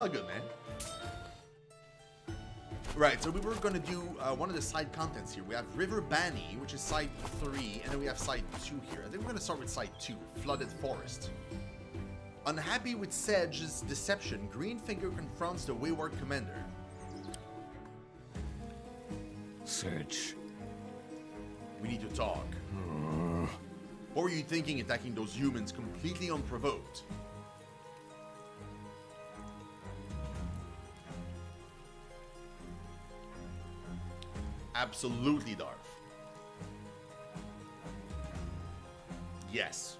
All good, man. Right, so we were gonna do one of the side contents here. We have River Banny, which is side 3, and then we have side 2 here. I think we're gonna start with side 2, Flooded Forest. Unhappy with Sedge's deception, Greenfinger confronts the wayward commander. Sedge. We need to talk. What were you thinking attacking those humans completely unprovoked? Absolutely, Darth. Yes.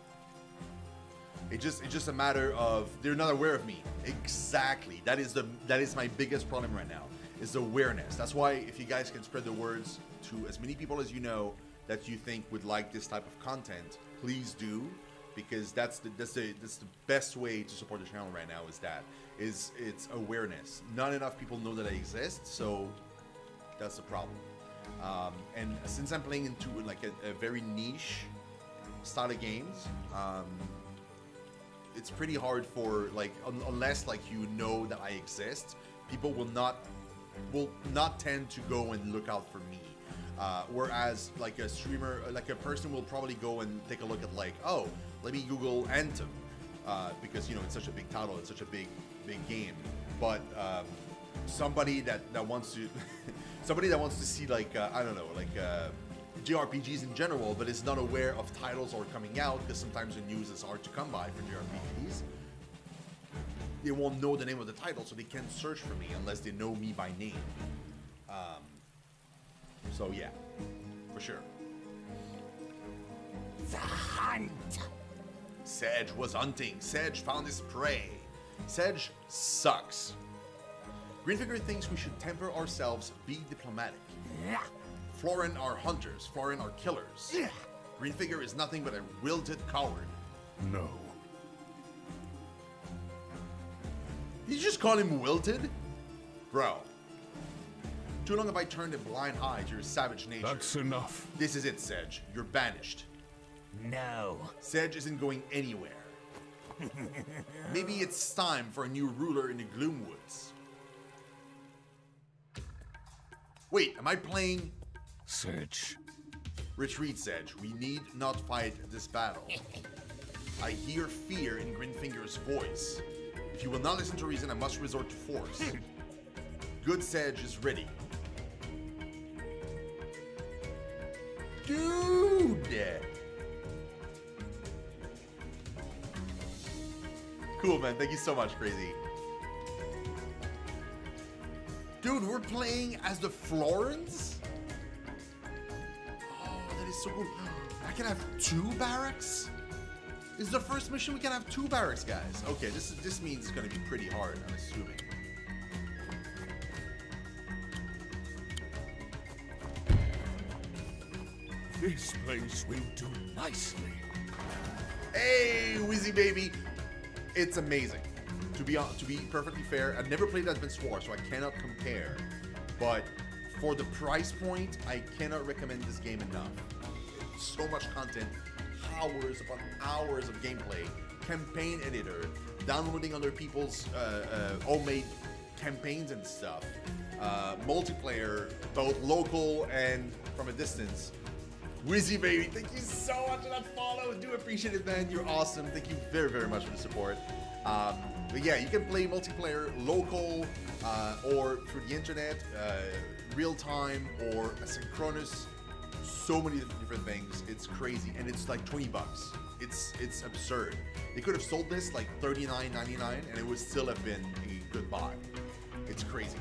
It's just a matter of they're not aware of me. Exactly. That is my biggest problem right now. Is awareness. That's why if you guys can spread the words to as many people as you know that you think would like this type of content, please do, because that's the best way to support the channel right now. It's awareness. Not enough people know that I exist, so that's the problem. And since I'm playing into like a very niche style of games, it's pretty hard for like unless like you know that I exist, people will not tend to go and look out for me. Whereas like a streamer, like a person will probably go and take a look at like, oh, let me Google Anthem, because you know it's such a big title, it's such a big game. But somebody that wants to somebody that wants to see like I don't know, like JRPGs in general, but is not aware of titles or coming out, because sometimes the news is hard to come by for JRPGs. They won't know the name of the title, so they can't search for me unless they know me by name. So yeah, for sure. The hunt. Sedge was hunting. Sedge found his prey. Sedge sucks. Greenfinger thinks we should temper ourselves, be diplomatic. Florin are hunters, Florin are killers. Greenfinger is nothing but a wilted coward. No. Did you just call him wilted? Bro. Too long have I turned a blind eye to your savage nature. That's enough. This is it, Sedge. You're banished. No. Sedge isn't going anywhere. Maybe it's time for a new ruler in the Gloomwoods. Wait, am I playing? Sedge. Retreat, Sedge. We need not fight this battle. I hear fear in Greenfinger's voice. If you will not listen to reason, I must resort to force. Good Sedge is ready. Dude! Cool, man. Thank you so much, Crazy. Dude, we're playing as the Florins? Oh, that is so cool. I can have 2 barracks? This is the first mission we can have 2 barracks, guys. Okay, this means it's gonna be pretty hard, I'm assuming. This place will do nicely. Hey, Wizzy baby. It's amazing. To be perfectly fair, I've never played Advance Wars, so I cannot compare. But for the price point, I cannot recommend this game enough. So much content, hours upon hours of gameplay, campaign editor, downloading other people's homemade campaigns and stuff, multiplayer, both local and from a distance. Wizzy baby, thank you so much for that follow. Do appreciate it, man. You're awesome. Thank you very, very much for the support. But yeah, you can play multiplayer, local, or through the internet, real time, or asynchronous. So many different things. It's crazy, and it's like 20 bucks. It's absurd. They could have sold this like $39.99, and it would still have been a good buy. It's crazy.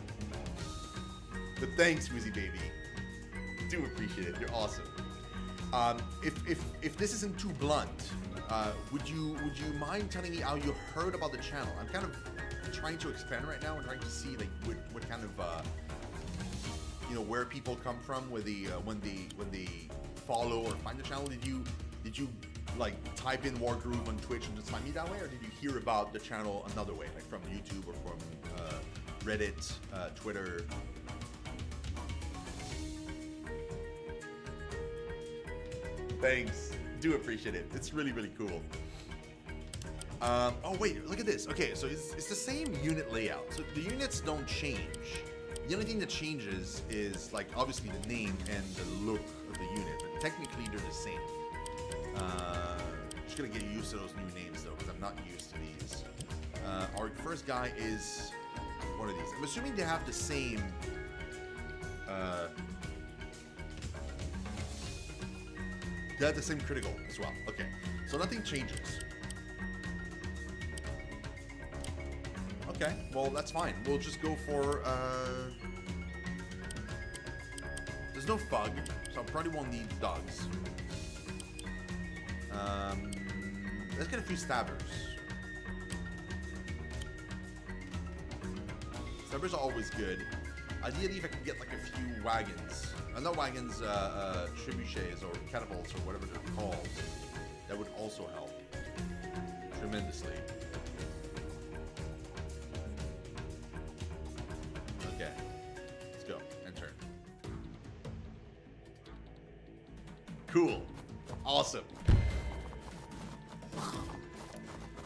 But thanks, Wizzy baby. Do appreciate it. You're awesome. If this isn't too blunt, would you mind telling me how you heard about the channel? I'm kind of trying to expand right now and trying to see like what kind of you know, where people come from when they follow or find the channel. Did you like type in WarGroove on Twitch and just find me that way, or did you hear about the channel another way, like from YouTube or from Reddit, Twitter? Thanks. Do appreciate it. It's really, really cool. Oh wait, look at this. Okay, so it's the same unit layout. So the units don't change. The only thing that changes is like obviously the name and the look of the unit, but technically they're the same. Just gonna get used to those new names though, because I'm not used to these. Our first guy is one of these. I'm assuming they have the same. They have the same critical as well. Okay, so nothing changes. Okay, well that's fine. We'll just go for. There's no Fug, so I probably won't need dogs. Let's get a few stabbers. Stabbers are always good. Ideally, if I can get like a few wagons, not wagons, trebuchets or catapults or whatever they're called, that would also help tremendously. Okay, let's go. Enter. Cool. Awesome.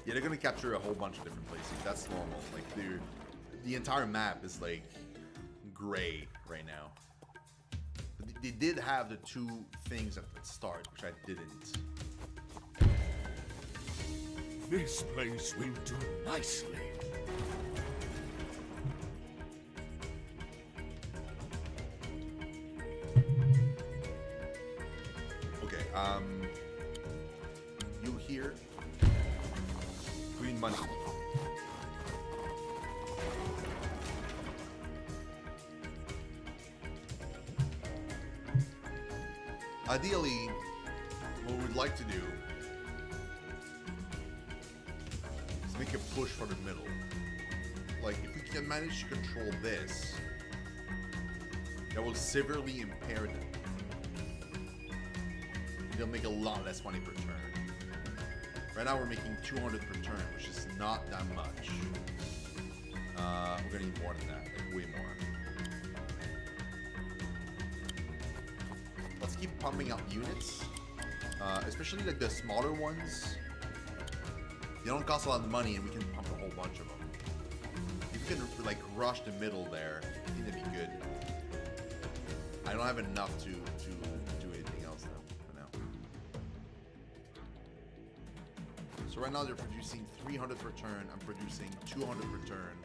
Yeah, they're gonna capture a whole bunch of different places. That's normal. Like, the entire map is like gray right now. But they did have the two things at the start, which I didn't. This place will do nicely. Okay, you hear green money. Ideally, what we'd like to do is make a push for the middle. Like, if we can manage to control this, that will severely impair them. They'll make a lot less money per turn. Right now we're making 200 per turn, which is not that much. We're gonna need more than that, like way more. Let's keep pumping out units, especially like the smaller ones. They don't cost a lot of money, and we can pump a whole bunch of them. If we can like rush the middle there, I think that'd be good. I don't have enough to do anything else though for now. So right now they're producing 300 per turn. I'm producing 200 per turn,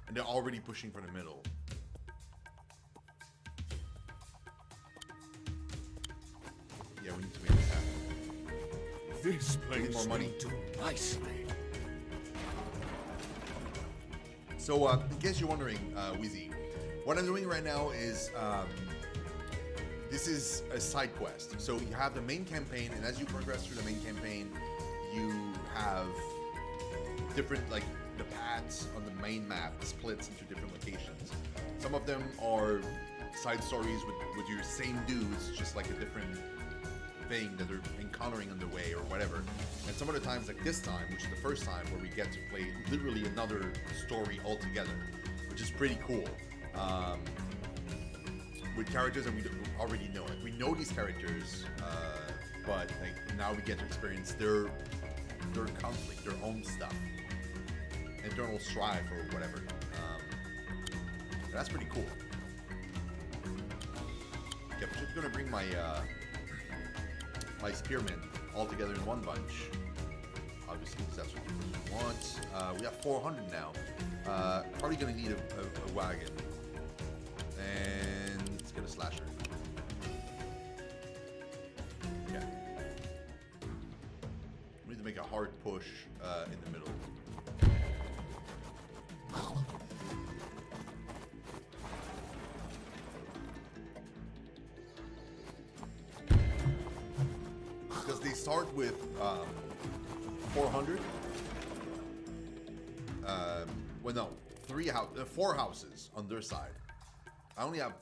and they're already pushing for the middle. Yeah, we need to make this happen. This place more money. will do nicely. So, in case you're wondering, Wheezy, what I'm doing right now is, this is a side quest. So you have the main campaign, and as you progress through the main campaign, you have different, like, the paths on the main map splits into different locations. Some of them are side stories with your same dudes, just like a different thing that they're encountering on the way or whatever. And some of the times, like this time, which is the first time where we get to play literally another story altogether, which is pretty cool. With characters that we already know. Like, we know these characters, but like now we get to experience their conflict, their own stuff, internal strife or whatever. That's pretty cool. Okay, I'm just gonna bring my my spearmen all together in one bunch. Obviously, because that's what we want. We have 400 now. Probably gonna need a wagon. And let's get a slasher. Yeah. We need to make a hard push in the middle. Because they start with 400. Well, no, 4 houses on their side. I only have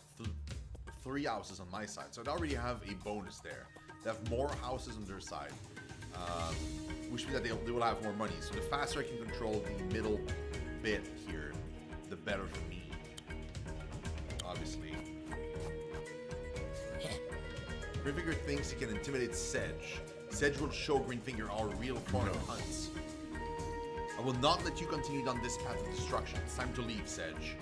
3 houses on my side, so they already have a bonus there. They have more houses on their side, which means that they will have more money. So the faster I can control the middle bit here, the better for me. Obviously. Greenfinger thinks he can intimidate Sedge. Sedge will show Greenfinger our real form of hunts. I will not let you continue down this path of destruction. It's time to leave, Sedge.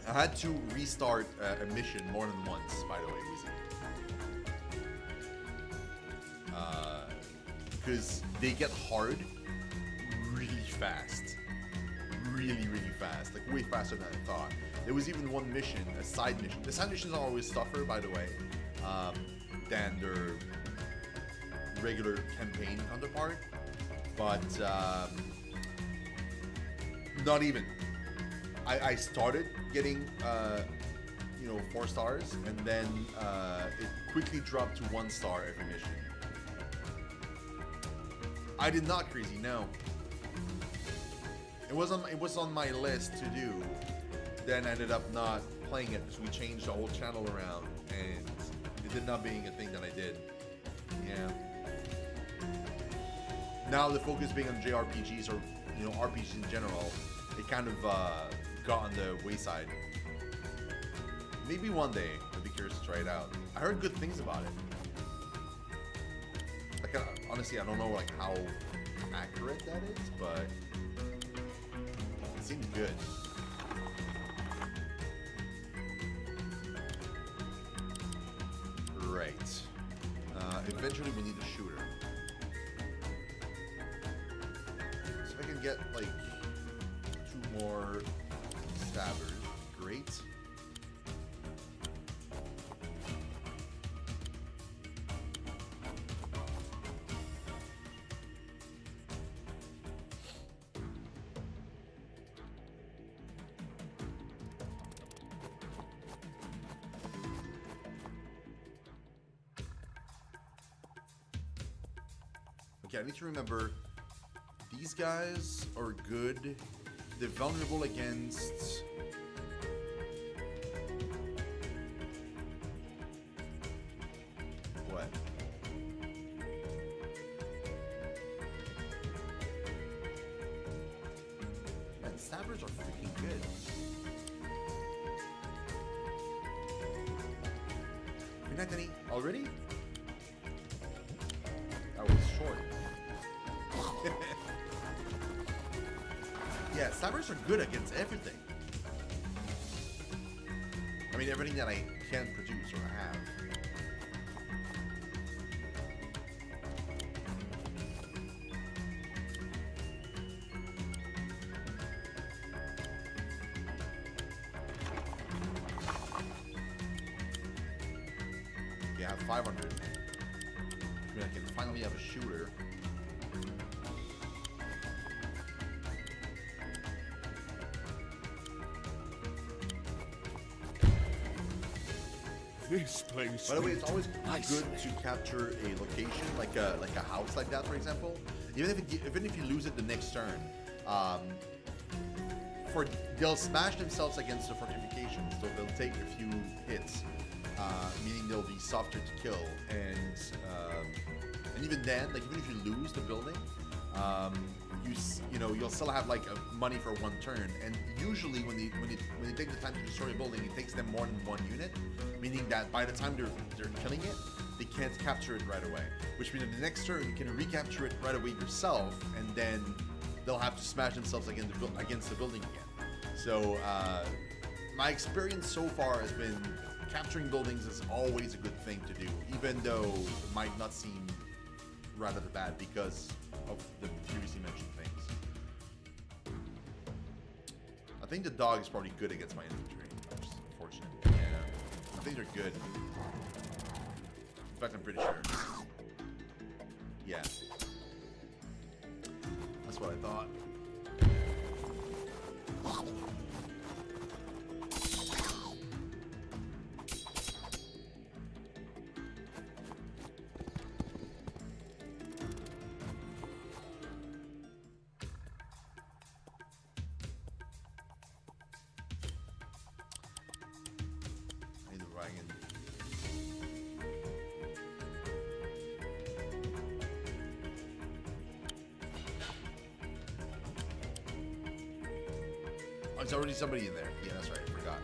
I had to restart a mission more than once, by the way, Weezy. Because they get hard really fast. Really, really fast. Like, way faster than I thought. There was even one mission, a side mission. The side missions are always tougher, by the way, than their regular campaign counterpart. But, not even. I started getting, 4 stars, and then it quickly dropped to 1 star every mission. I did not, Crazy, no. It was on my list to do. Then I ended up not playing it because we changed the whole channel around, and it ended up being a thing that I did. Yeah. Now the focus being on JRPGs or RPGs in general, it kind of got on the wayside. Maybe one day I'd be curious to try it out. I heard good things about it. Like honestly, I don't know like how accurate that is, but it seemed good. Right. Eventually we need a shooter. So if I can get like 2 more stabbers, great. Okay, I need to remember, these guys are good. They're vulnerable against... what? Man, stabbers are freaking good. Good night, Denny. Already? That was short. Yeah, stabbers are good against everything. I mean, everything that I can produce or have. Okay, I have 500. I mean, I can finally have a shooter. This place. By the way, it's always nicely. good to capture a location, like a house like that, for example. Even if you lose it the next turn, they'll smash themselves against the fortifications, so they'll take a few hits, meaning they'll be softer to kill. And even then, like even if you lose the building, you'll still have like money for 1 turn. And usually when they take the time to destroy a building, it takes them more than 1 unit, meaning that by the time they're killing it, they can't capture it right away. Which means in the next turn you can recapture it right away yourself, and then they'll have to smash themselves against the building again. So my experience so far has been capturing buildings is always a good thing to do, even though it might not seem right at the bat because of the previously mentioned things. I think the dog is probably good against my infantry. Which is unfortunate. Yeah, I think they're good. In fact, I'm pretty sure. Yeah. That's what I thought. Oh, there's already somebody in there. Yeah, that's right. I forgot.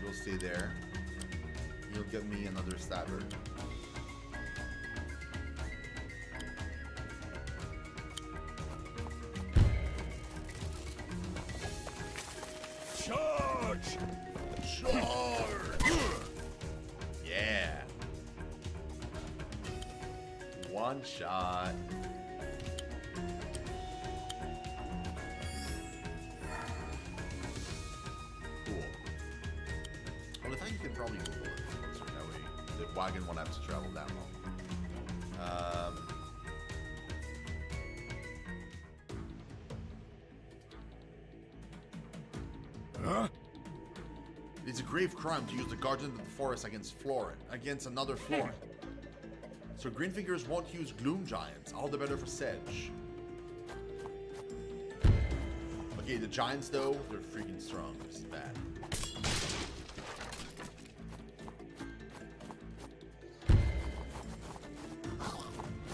You'll stay there. You'll get me another stabber. Charge! Charge! Yeah. One shot. Cool. Well, I think you can probably move a little bit closer. That way the wagon won't have to travel that long. Huh? It's a grave crime to use the Guardian of the Forest against another Florin. So green fingers won't use Gloom Giants, all the better for Sedge. Okay, the Giants though, they're freaking strong. This is bad.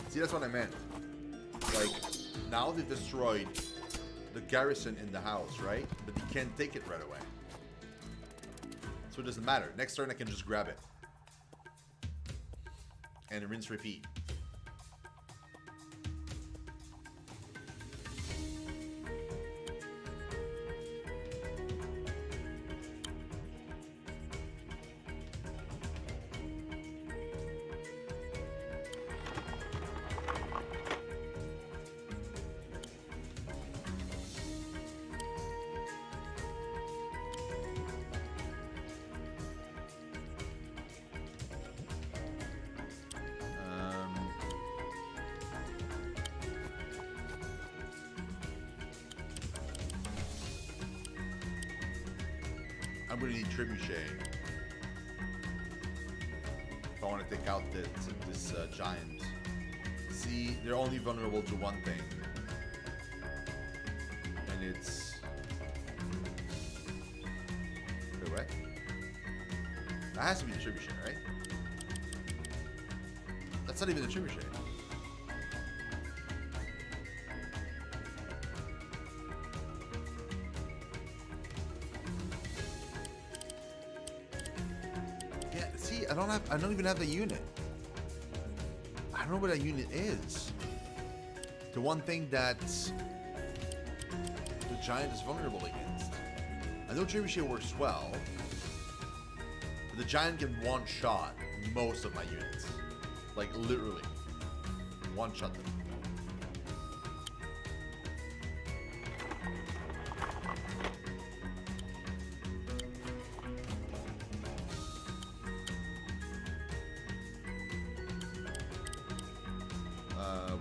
See, that's what I meant. Like, now they've destroyed the garrison in the house, right? But you can't take it right away. So it doesn't matter. Next turn I can just grab it. And rinse repeat. I'm gonna need Trebuchet if I want to take out this giant. See, they're only vulnerable to one thing, and it's wait, what? That has to be the Trebuchet, right? That's not even the Trebuchet. I don't even have the unit. I don't know what that unit is. The one thing that the giant is vulnerable against. I know Trebuchet works well, but the giant can one-shot most of my units. Like, literally. One-shot them.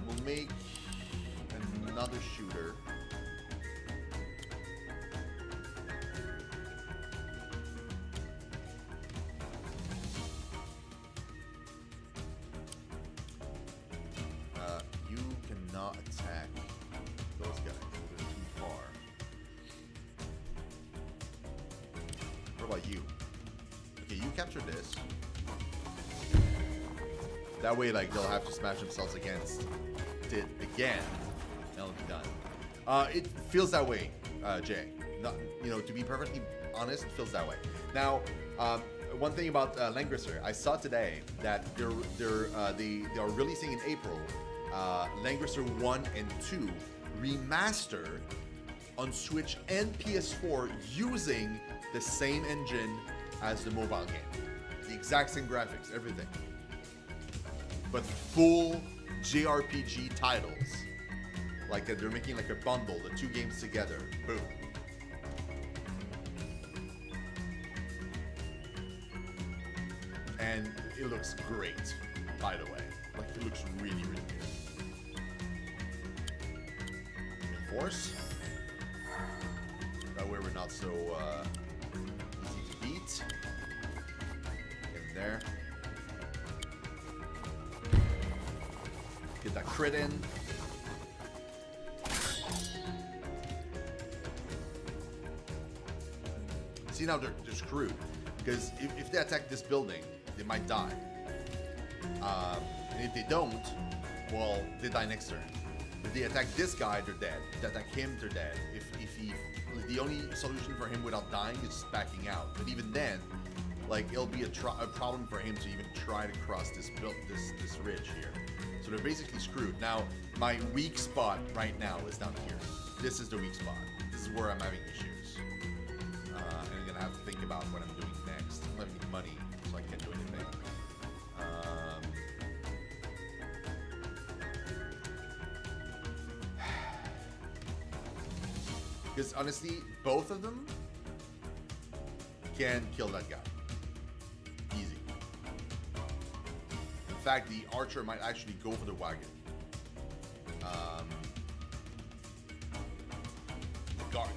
We'll make another shooter. You cannot attack those guys. They're too far. What about you? Okay, you capture this. That way, like, they'll have to smash themselves against it again. That'll be done. It feels that way, Jay. Not, you know, to be perfectly honest, it feels that way. Now, one thing about Langrisser, I saw today that they are releasing in April Langrisser 1 and 2 remastered on Switch and PS4 using the same engine as the mobile game. The exact same graphics, everything. But full JRPG titles. Like they're making like a bundle, the two games together. Boom. And it looks great, by the way. Like it looks really, really good. Enforce. That way we're not so easy to beat. Get in there. that crit in. See, now they're screwed. Because if they attack this building, they might die. And if they don't, well, they die next turn. If they attack this guy, they're dead. If they attack him, they're dead. If the only solution for him without dying is just backing out. But even then, like, it'll be a problem for him to even try to cross this ridge here. So they're basically screwed. Now, my weak spot right now is down here. This is the weak spot. This is where I'm having issues. And I'm gonna have to think about what I'm doing next. I don't have any money, so I can't do anything. Because honestly, both of them can kill that guy. Easy. In fact, the archer might actually go for the wagon.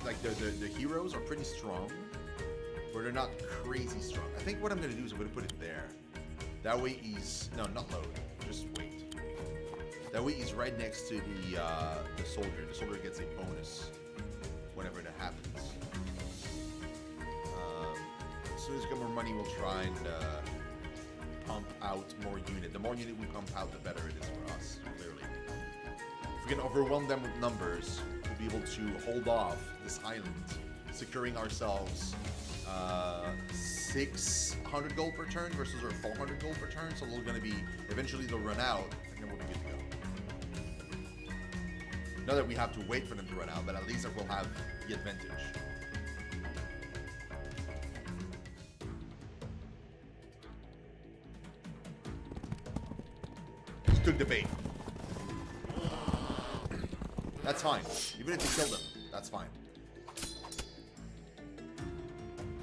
Like the heroes are pretty strong, but they're not crazy strong. I think what I'm gonna do is I'm gonna put it there. That way he's not load. Just wait. That way he's right next to the soldier. The soldier gets a bonus whenever that happens. As soon as we get more money, we'll try and pump out more unit. The more unit we pump out, the better it is for us, clearly. If we can overwhelm them with numbers, we'll be able to hold off this island, securing ourselves 600 gold per turn versus our 400 gold per turn. So they're going to be, eventually they'll run out, and then we'll be good to go. Not that we have to wait for them to run out, but at least we'll have the advantage. Just took the bait. That's fine. Even if they kill them, that's fine.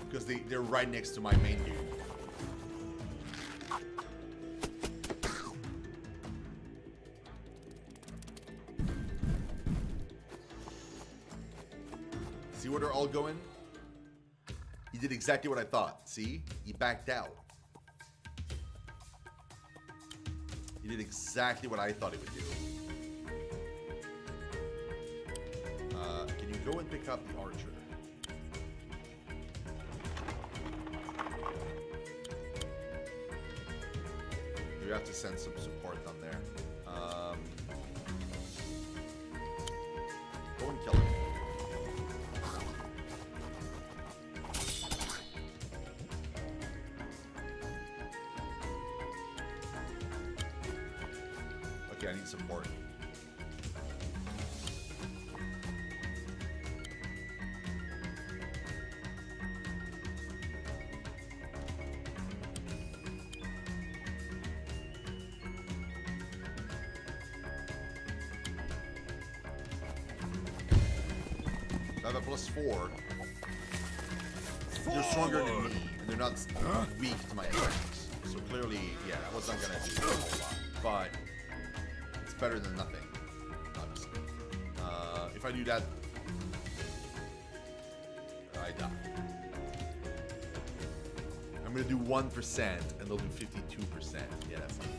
Because they're right next to my main dude. See where they're all going? He did exactly what I thought. See? He backed out. He did exactly what I thought he would do. Can you go and pick up the archer? You have to send some support on there. Go and kill him. Okay, I need support. I have a +4. They're stronger than me, and they're not weak to my attacks. So clearly, yeah, that was not gonna do a whole lot. But it's better than nothing, obviously. If I do that, I die. I'm gonna do 1%, and they'll do 52%. Yeah, that's not good.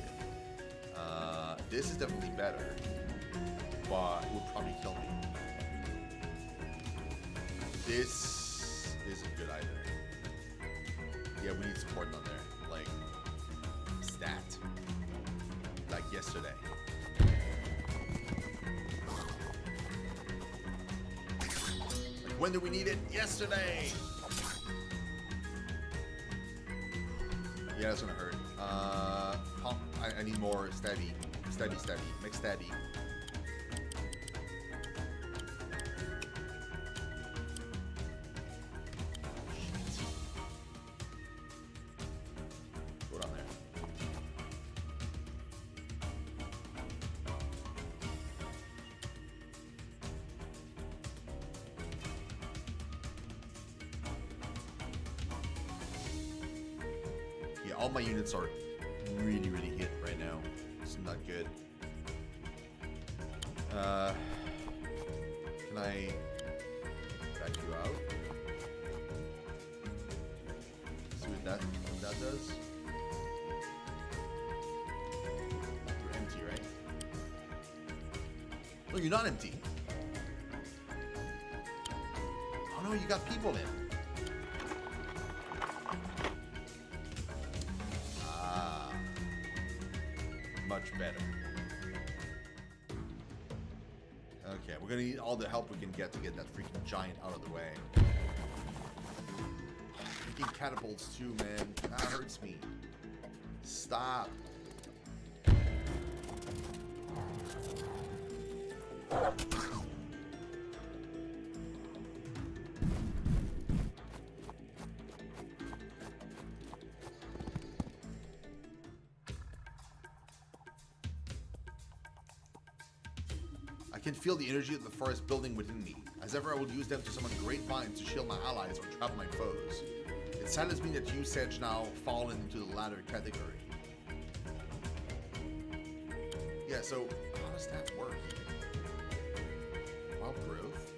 This is definitely better, but it would probably kill me. This isn't good either. Yeah, we need support on there. Like, stat. Like yesterday. Like, when do we need it? Yesterday! Yeah, that's gonna hurt. Pump. I need more stabby. Stabby. Make stabby. All my units are really hit right now. It's not good. Can I back you out? See what that does? You're empty, right? Oh, you're not empty. Oh no, you got people in. Ah. Much better. Okay, we're gonna need all the help we can get to get that freaking giant out of the way. Freaking catapults too, man. That hurts me. Stop. I can feel the energy of the forest building within me. As ever, I will use them to summon great vines to shield my allies or trap my foes. It saddens me that you, Sedge, now fallen into the latter category. Yeah, so how does that work? Wild growth?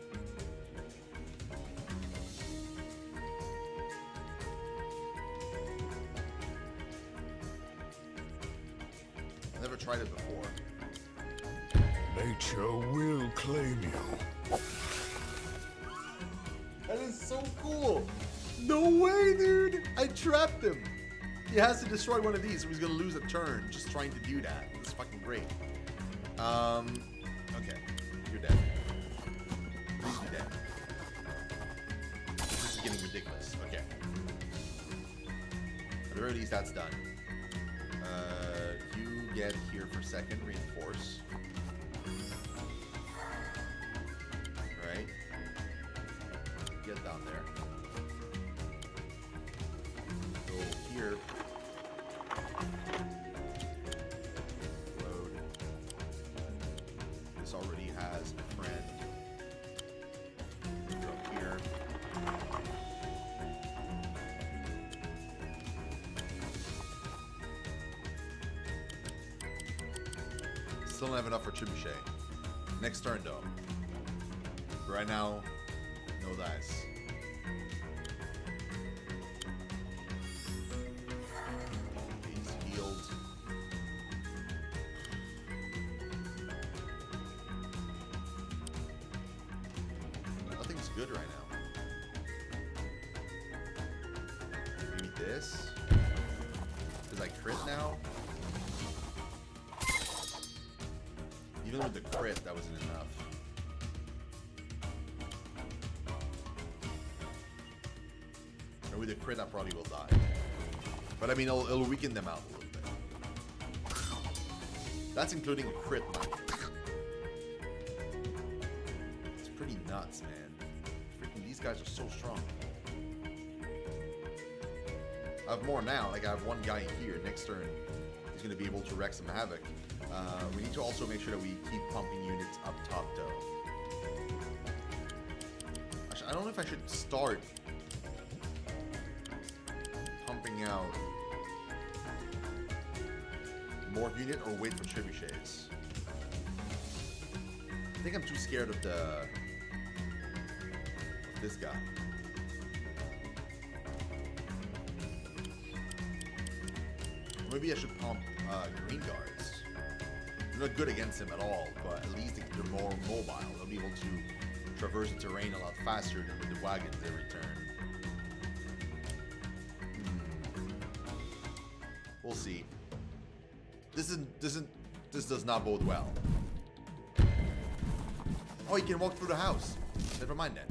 I've never tried it before. Nature will claim you. That is so cool. No way, dude. I trapped him. He has to destroy one of these, so he's going to lose a turn just trying to do that. It's fucking great. Okay. You're dead. Please be dead. This is getting ridiculous. Okay. At the very least, that's done. You get here for second. Reinforce. Right. Get down there. Go here. Load. This already has a friend. Go here. Still don't have enough for Trebuchet. Next turn though. Right now, no dice. He's healed. Nothing's good right now. Maybe this? Because I crit now? Even with the crit, that wasn't enough. With a crit, I probably will die. But I mean, it'll weaken them out a little bit. That's including a crit, mind. It's pretty nuts, man. Freaking, these guys are so strong. I have more now. Like, I have one guy here. Next turn, he's going to be able to wreak some havoc. We need to also make sure that we keep pumping units up top, though. Actually, I don't know if I should start pumping out more unit or wait for trebuchets. I think I'm too scared of this guy. Or maybe I should pump green guards. They're not good against him at all, but at least they're more mobile. They'll be able to traverse the terrain a lot faster than with the wagons every turn. We'll see. This does not bode well. Oh, he can walk through the house. Never mind that.